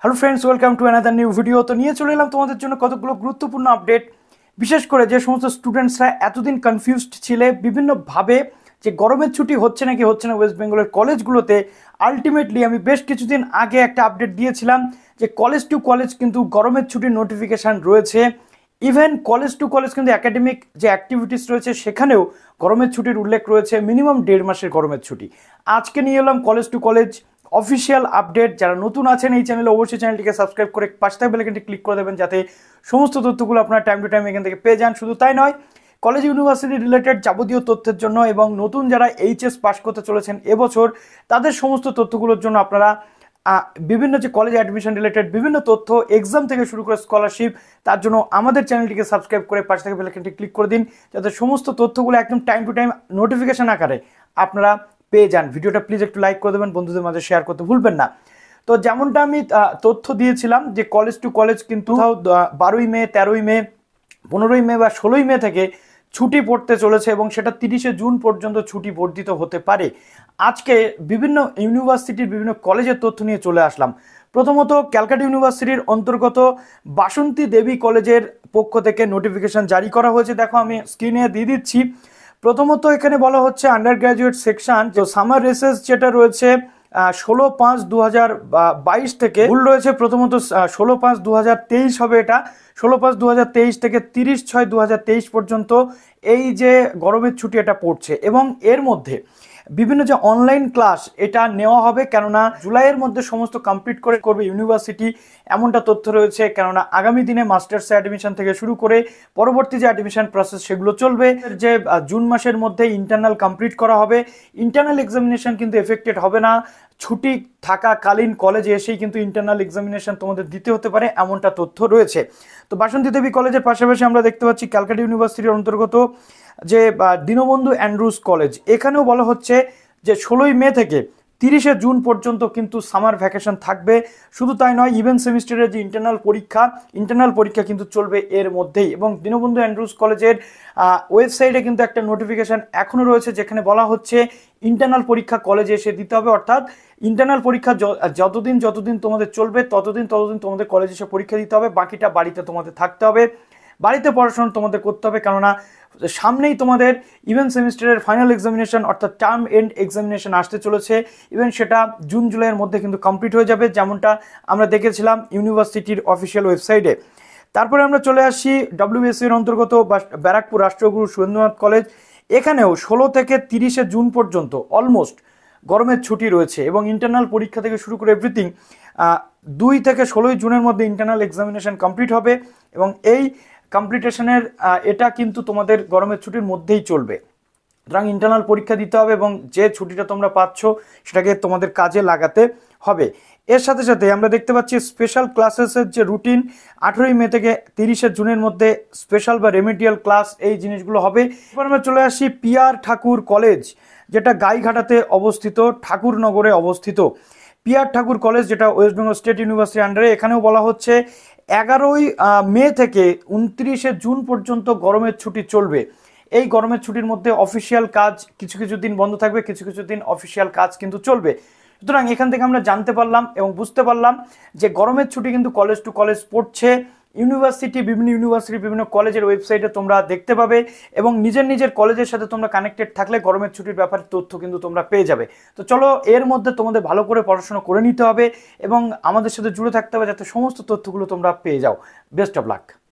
Hello friends, welcome to another new video. তো নিয়ে চলে এলাম তোমাদের জন্য কতগুলো গুরুত্বপূর্ণ আপডেট। বিশেষ করে যে সমস্ত স্টুডেন্টসরা এতদিন কনফিউজড ছিলে বিভিন্নভাবে যে গরমের ছুটি হচ্ছে নাকি হচ্ছে না ওয়েস্ট বেঙ্গলের কলেজগুলোতে, আলটিমেটলি আমি বেশ কিছুদিন আগে একটা আপডেট দিয়েছিলাম যে কলেজ টু কলেজ কিন্তু গরমের ছুটির নোটিফিকেশান রয়েছে। ইভেন কলেজ টু কলেজ কিন্তু একাডেমিক যে অ্যাক্টিভিটিস রয়েছে সেখানেও গরমের ছুটির উল্লেখ রয়েছে, মিনিমাম 1.5 মাসের গরমের ছুটি। আজকে নিয়ে এলাম college to college official update. যারা নতুন আছেন এই চ্যানেলে অবশ্যই চ্যানেলটিকে সাবস্ক্রাইব করে পাশে থাকা বেল আইকনটি ক্লিক করে দেবেন যাতে সমস্ত তথ্যগুলো আপনারা টাইম টু টাইম এখান থেকে পেয়ে যান। শুধু তাই নয়, কলেজ ইউনিভার্সিটি রিলেটেড যাবতীয় তথ্যের জন্য এবং নতুন যারা এইচএস পাস করতে চলেছেন এবছর তাদের সমস্ত তথ্যগুলোর জন্য আপনারা বিভিন্ন যে কলেজ অ্যাডমিশন রিলেটেড বিভিন্ন তথ্য, এক্সাম থেকে শুরু করে স্কলারশিপ, তার জন্য আমাদের চ্যানেলটিকে সাবস্ক্রাইব করে পাশে থাকা বেল আইকনটি ক্লিক করে দিন যাতে সমস্ত তথ্যগুলো একদম টাইম টু টাইম নোটিফিকেশন আকারে আপনারা পেয়ে যান। ভিডিওটা প্লিজ একটু লাইক করে দেবেন, বন্ধুদের মাঝে শেয়ার করতে ভুলবেন না। তো যেমনটা আমি তথ্য দিয়েছিলাম যে কলেজ টু কলেজ কিন্তু 12ই মে, 13ই মে, 15ই মে বা 16ই মে থেকে ছুটি পড়তে চলেছে এবং সেটা 30শে জুন পর্যন্ত ছুটি বর্ধিত হতে পারে। আজকে বিভিন্ন ইউনিভার্সিটির বিভিন্ন কলেজের তথ্য নিয়ে চলে আসলাম। প্রথমত ক্যালকাটা ইউনিভার্সিটির অন্তর্গত বাসন্তী দেবী কলেজের পক্ষ থেকে নোটিফিকেশন জারি করা হয়েছে। দেখো আমি স্ক্রিনে দিয়ে দিচ্ছি। প্রথমত এখানে বলা হচ্ছে আন্ডার গ্র্যাজুয়েট সেকশন যে সামার রেসেস যেটা রয়েছে 16/5/2022 থেকে ভুল রয়েছে, প্রথমত 16/5/2023 হবে, এটা 16/5/2023 থেকে 30/6/2023 পর্যন্ত এই যে গরমের ছুটি এটা পড়ছে। এবং এর মধ্যে বিভিন্ন যে অনলাইন ক্লাস এটা নেওয়া হবে, কেননা জুলাইয়ের মধ্যে সমস্ত কমপ্লিট করবে ইউনিভার্সিটি, এমনটা তথ্য রয়েছে। কেননা আগামী দিনে মাস্টার্স অ্যাডমিশন থেকে শুরু করে পরবর্তী যে অ্যাডমিশন প্রসেস সেগুলো চলবে। যে জুন মাসের মধ্যে ইন্টারনাল কমপ্লিট করা হবে, ইন্টারনাল এক্সামিনেশন কিন্তু এফেক্টেড হবে না। ছুটি থাকাকালীন কলেজে এসেই কিন্তু ইন্টারনাল এক্সামিনেশন তোমাদের দিতে হতে পারে, এমনটা তথ্য রয়েছে। তো বাসন্তী দেবী কলেজের পাশাপাশি আমরা দেখতে পাচ্ছি ক্যালকাটা ইউনিভার্সিটির অন্তর্গত যে দীনবন্ধু অ্যান্ড্রুজ কলেজ, এখানেও বলা হচ্ছে যে 16ই মে থেকে 30শে জুন পর্যন্ত কিন্তু সামার ভ্যাকেশন থাকবে। শুধু তাই নয়, ইভেন্ট সেমিস্টারের যে ইন্টারনাল পরীক্ষা কিন্তু চলবে এর মধ্যেই। এবং দীনবন্ধু অ্যান্ড্রুজ কলেজের ওয়েবসাইটে কিন্তু একটা নোটিফিকেশান এখনও রয়েছে যেখানে বলা হচ্ছে ইন্টারনাল পরীক্ষা কলেজে এসে দিতে হবে। অর্থাৎ ইন্টারনাল পরীক্ষা যতদিন তোমাদের চলবে ততদিন তোমাদের কলেজে এসে পরীক্ষা দিতে হবে, বাকিটা বাড়িতে তোমাদের থাকতে হবে, বাড়িতে পড়াশোনা তোমাদের করতে হবে। কেননা সামনেই তোমাদের ইভেন্ট সেমিস্টারের ফাইনাল এক্সামিনেশন অর্থাৎ টার্ম এন্ড এক্সামিনেশন আসতে চলেছে। ইভেন সেটা জুন জুলাইয়ের মধ্যে কিন্তু কমপ্লিট হয়ে যাবে, যেমনটা আমরা দেখেছিলাম ইউনিভার্সিটির অফিসিয়াল ওয়েবসাইটে। তারপরে আমরা চলে আসি WBSU এর অন্তর্গত ব্যারাকপুর রাষ্ট্রগুরু সুরেন্দ্রনাথ কলেজ। এখানেও 16 থেকে 30শে জুন পর্যন্ত অলমোস্ট গরমের ছুটি রয়েছে এবং ইন্টারনাল পরীক্ষা থেকে শুরু করে এভরিথিং 2 থেকে 16ই জুনের মধ্যে ইন্টারনাল এক্সামিনেশন কমপ্লিট হবে। এবং এই কমপ্লিটেশনের এটা কিন্তু তোমাদের গরমের ছুটির মধ্যেই চলবে। সুতরাং ইন্টারনাল পরীক্ষা দিতে হবে এবং যে ছুটিটা তোমরা পাচ্ছ সেটাকে তোমাদের কাজে লাগাতে হবে। এর সাথে সাথে আমরা দেখতে পাচ্ছি স্পেশাল ক্লাসেসের যে রুটিন 18ই মে থেকে 30শে জুনের মধ্যে স্পেশাল বা রেমিডিয়াল ক্লাস এই জিনিসগুলো হবে। এরপর আমরা চলে আসি PR ঠাকুর কলেজ, যেটা গাইঘাটাতে অবস্থিত, ঠাকুরনগরে অবস্থিত। PR ঠাকুর কলেজ যেটা ওয়েস্ট বেঙ্গল স্টেট ইউনিভার্সিটির আন্ডারে, এখানেও বলা হচ্ছে 11ই মে থেকে 29শে জুন পর্যন্ত গরমের ছুটি চলবে। এই গরমের ছুটির মধ্যে অফিসিয়াল কাজ কিছু কিছু দিন বন্ধ থাকবে, কিছু কিছু দিন অফিসিয়াল কাজ কিন্তু চলবে। সুতরাং এখান থেকে আমরা জানতে পারলাম এবং বুঝতে পারলাম যে গরমের ছুটি কিন্তু কলেজ টু কলেজ পড়ছে। বিভিন্ন কলেজের ওয়েবসাইটে তোমরা দেখতে পাবে এবং নিজের কলেজের সাথে তোমরা কানেক্টেড থাকলে গরমের ছুটির ব্যাপারে তথ্য কিন্তু তোমরা পেয়ে যাবে। তো চলো, এর মধ্যে তোমাদের ভালো করে পড়াশোনা করে নিতে হবে এবং আমাদের সাথে জুড়ে থাকতে হবে যাতে সমস্ত তথ্যগুলো তোমরা পেয়ে যাও। Best of luck.